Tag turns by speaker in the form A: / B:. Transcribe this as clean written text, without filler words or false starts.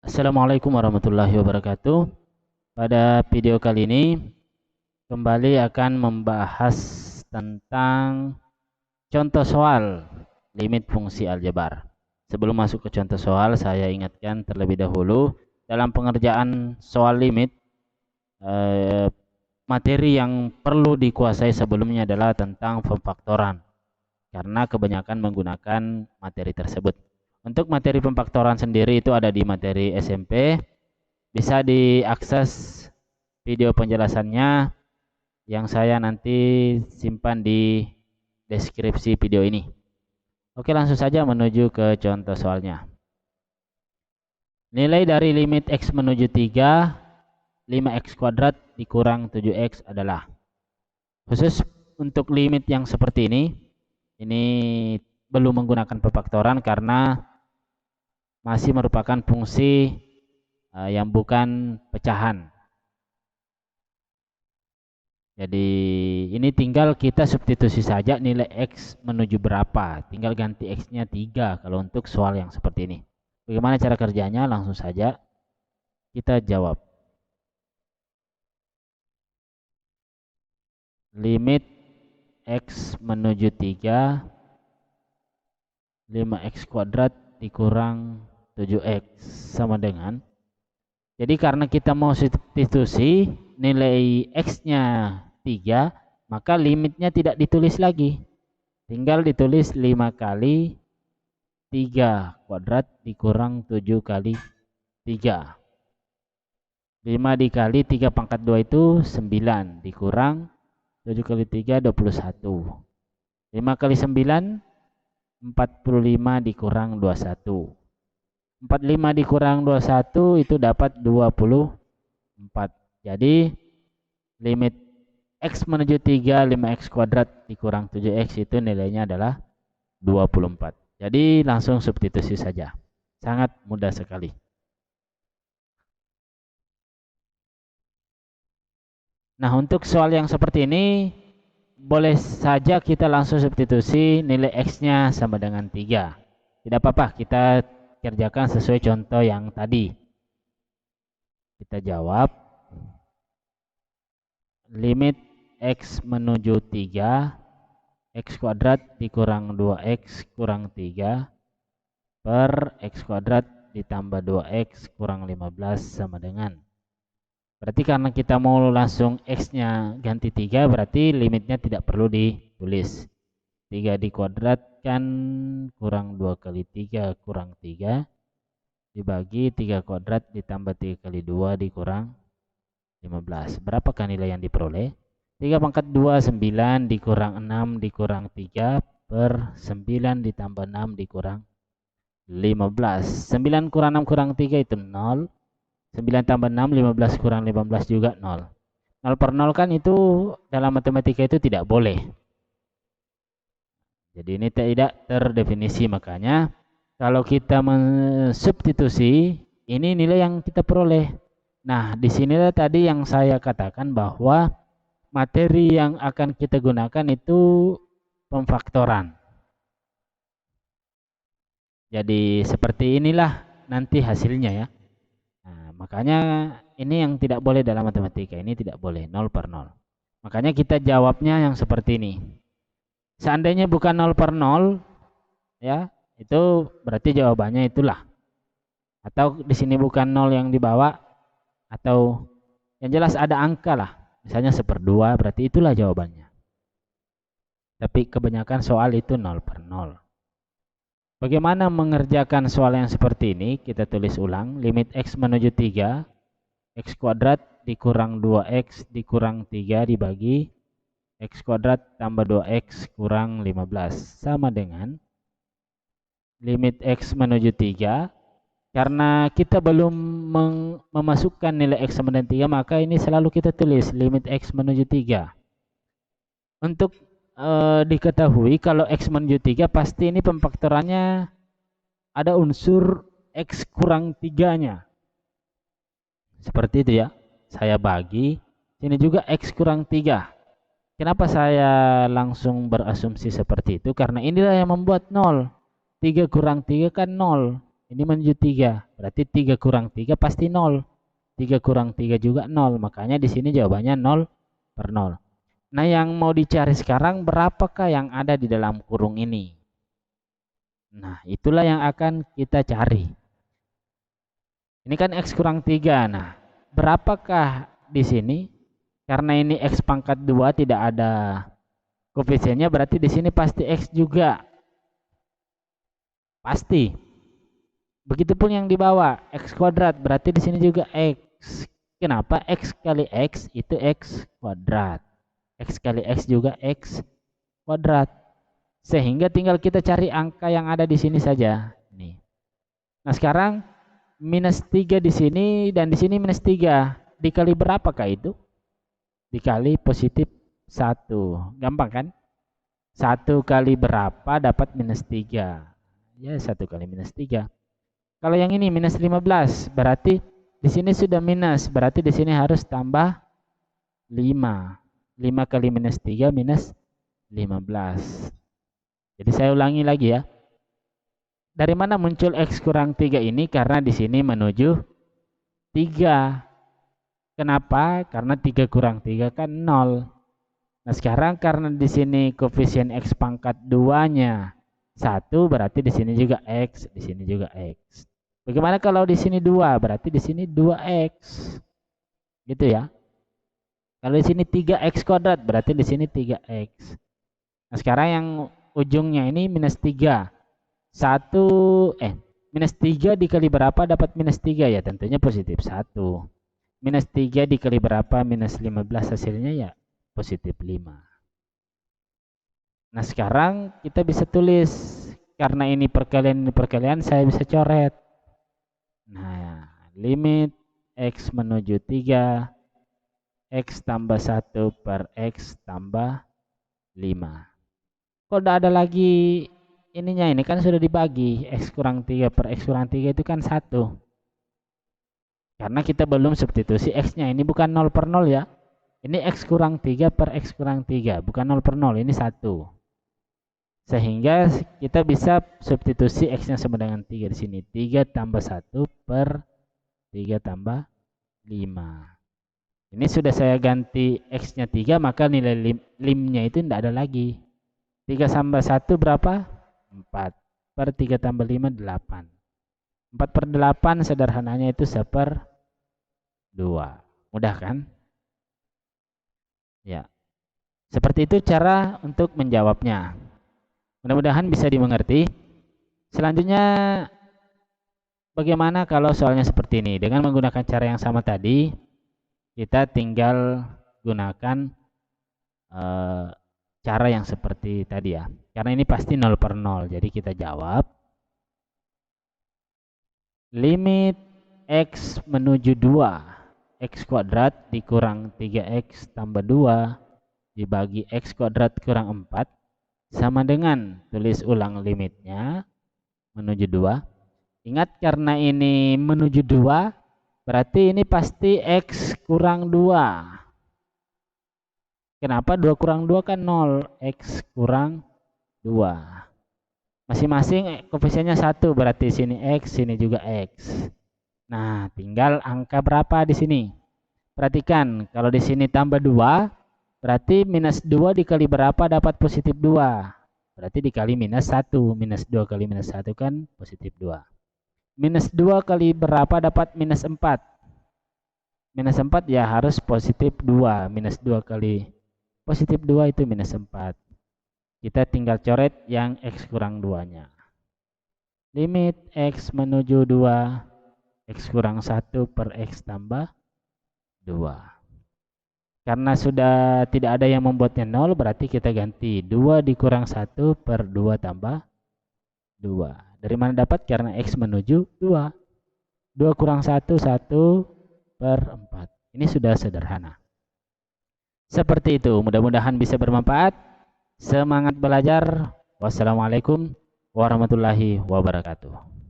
A: Assalamualaikum warahmatullahi wabarakatuh. Pada video kali ini kembali akan membahas tentang contoh soal limit fungsi aljabar. Sebelum masuk ke contoh soal, saya ingatkan terlebih dahulu dalam pengerjaan soal limit, materi yang perlu dikuasai sebelumnya adalah tentang pemfaktoran, karena kebanyakan menggunakan materi tersebut. Untuk materi pemfaktoran sendiri itu ada di materi SMP, bisa diakses video penjelasannya yang saya nanti simpan di deskripsi video ini. Oke, langsung saja menuju ke contoh soalnya. Nilai dari limit x menuju 3, 5x kuadrat dikurang 7x adalah. Khusus untuk limit yang seperti ini belum menggunakan pemfaktoran karena masih merupakan fungsi yang bukan pecahan. Jadi ini tinggal kita substitusi saja nilai x menuju berapa. Tinggal ganti x-nya 3 kalau untuk soal yang seperti ini. Bagaimana cara kerjanya? Langsung saja kita jawab. Limit x menuju 3, 5x kuadrat dikurang 7x sama dengan. Jadi karena kita mau substitusi nilai x-nya 3, maka limitnya tidak ditulis lagi. Tinggal ditulis 5 kali 3 kuadrat dikurang 7 kali 3. 5 dikali 3 pangkat 2 itu 9 dikurang 7 kali 3 21. 5 kali 9 45 dikurang 21. 45 dikurang 21 itu dapat 24. Jadi limit x menuju 3, 5x kuadrat dikurang 7x itu nilainya adalah 24. Jadi langsung substitusi saja. Sangat mudah sekali. Nah, untuk soal yang seperti ini boleh saja kita langsung substitusi nilai x-nya sama dengan 3. Tidak apa-apa, kita kerjakan sesuai contoh yang tadi. Kita jawab. Limit x menuju 3, x kuadrat dikurang 2x kurang 3 per x kuadrat ditambah 2x kurang 15 sama dengan. Berarti karena kita mau langsung x-nya ganti 3, berarti limitnya tidak perlu ditulis. 3 dikuadratkan kurang 2 kali 3 kurang 3 dibagi 3 kuadrat ditambah 3 kali 2 dikurang 15. Berapakah nilai yang diperoleh? 3 pangkat 2 9 dikurang 6 dikurang 3 per 9 ditambah 6 dikurang 15. 9 kurang 6 kurang 3 itu 0. 9 tambah 6, 15 kurang 15 juga 0. 0 per 0 kan itu dalam matematika itu tidak boleh. Jadi ini tidak terdefinisi, makanya kalau kita mensubstitusi, ini nilai yang kita peroleh. Nah, disinilah tadi yang saya katakan bahwa materi yang akan kita gunakan itu pemfaktoran. Jadi seperti inilah nanti hasilnya ya. Nah, makanya ini yang tidak boleh dalam matematika, ini tidak boleh 0 per 0. Makanya kita jawabnya yang seperti ini. Seandainya bukan 0 per 0 ya, itu berarti jawabannya itulah. Atau di sini bukan 0 yang dibawa, atau yang jelas ada angka lah. Misalnya 1/2, berarti itulah jawabannya. Tapi kebanyakan soal itu 0 per 0. Bagaimana mengerjakan soal yang seperti ini? Kita tulis ulang. Limit x menuju 3, x kuadrat dikurang 2x dikurang 3 dibagi x kuadrat tambah 2x kurang 15 sama dengan limit x menuju 3. Karena kita belum memasukkan nilai x sama dengan 3, maka ini selalu kita tulis limit x menuju 3. Untuk diketahui kalau x menuju 3 pasti ini pemfaktorannya ada unsur x kurang 3-nya. Seperti itu ya. Saya bagi, sini juga x kurang 3. Kenapa saya langsung berasumsi seperti itu? Karena inilah yang membuat 0. 3 kurang 3 kan 0. ini menuju 3. Berarti 3 kurang 3 pasti 0. 3 kurang 3 juga 0. Makanya di sini jawabannya 0 per 0. Nah, yang mau dicari sekarang berapakah yang ada di dalam kurung ini? Nah, itulah yang akan kita cari. Ini kan X kurang 3. Nah, berapakah di sini? Karena ini X pangkat 2 tidak ada koefisiennya, berarti di sini pasti X juga. Pasti. Begitupun yang di bawah, X kuadrat, berarti di sini juga X. Kenapa? X kali X itu X kuadrat. X kali X juga X kuadrat. Sehingga tinggal kita cari angka yang ada di sini saja. Nih. Nah, sekarang minus 3 di sini dan di sini minus 3. Dikali berapakah itu? Dikali positif 1. Gampang kan? 1 kali berapa dapat minus 3? Ya, 1 kali minus 3. Kalau yang ini minus 15, berarti di sini sudah minus, berarti di sini harus tambah 5. 5 kali minus 3 minus 15. Jadi saya ulangi lagi ya. Dari mana muncul X kurang 3 ini? Karena di sini menuju 3. Kenapa? Karena 3 kurang 3 kan 0. Nah, sekarang karena di sini koefisien X pangkat 2-nya 1, berarti di sini juga X, di sini juga X. Bagaimana kalau di sini 2? Berarti di sini 2X. Gitu ya. Kalau di sini 3X kuadrat, berarti di sini 3X. Nah, sekarang yang ujungnya ini minus 3. Minus 3 dikali berapa dapat minus 3? Ya tentunya positif 1. Minus 3 dikali berapa? Minus 15, hasilnya ya positif 5. Nah, sekarang kita bisa tulis. Karena ini perkalian, saya bisa coret. Nah, limit X menuju 3, X tambah 1 per X tambah 5. Kok udah ada lagi ininya, ini kan sudah dibagi. X kurang 3 per X kurang 3 itu kan 1. Karena kita belum substitusi X-nya. Ini bukan 0 per 0 ya. Ini X kurang 3 per X kurang 3. Bukan 0 per 0, ini 1. Sehingga kita bisa substitusi X-nya sama dengan 3 di sini. 3 tambah 1 per 3 tambah 5. Ini sudah saya ganti X-nya 3, maka nilai lim-nya itu tidak ada lagi. 3 tambah 1 berapa? 4. Per 3 tambah 5, 8. 4 per 8 sederhananya itu 1/2. Mudah kan? Ya. Seperti itu cara untuk menjawabnya. Mudah-mudahan bisa dimengerti. Selanjutnya, bagaimana kalau soalnya seperti ini? Dengan menggunakan cara yang sama tadi, kita tinggal gunakan cara yang seperti tadi ya. Karena ini pasti 0 per 0. Jadi kita jawab. Limit X menuju 2. X kuadrat dikurang 3X tambah 2 dibagi X kuadrat kurang 4. Sama dengan tulis ulang limitnya menuju 2. Ingat karena ini menuju 2, berarti ini pasti X kurang 2. Kenapa 2 kurang 2 kan 0? X kurang 2. Masing-masing koefisiennya 1, berarti sini X, sini juga X. Nah, tinggal angka berapa di sini? Perhatikan, kalau di sini tambah 2, berarti minus 2 dikali berapa dapat positif 2? Berarti dikali minus 1. Minus 2 kali minus 1 kan positif 2. Minus 2 kali berapa dapat minus 4? Minus 4 ya harus positif 2. Minus 2 kali positif 2 itu minus 4. Kita tinggal coret yang X kurang 2-nya. Limit X menuju 2, X kurang 1 per X tambah 2. Karena sudah tidak ada yang membuatnya 0, berarti kita ganti 2 dikurang 1 per 2 tambah 2. Dari mana dapat? Karena X menuju 2. 2 kurang 1, 1 per 4. Ini sudah sederhana. Seperti itu, mudah-mudahan bisa bermanfaat. Semangat belajar. Wassalamualaikum warahmatullahi wabarakatuh.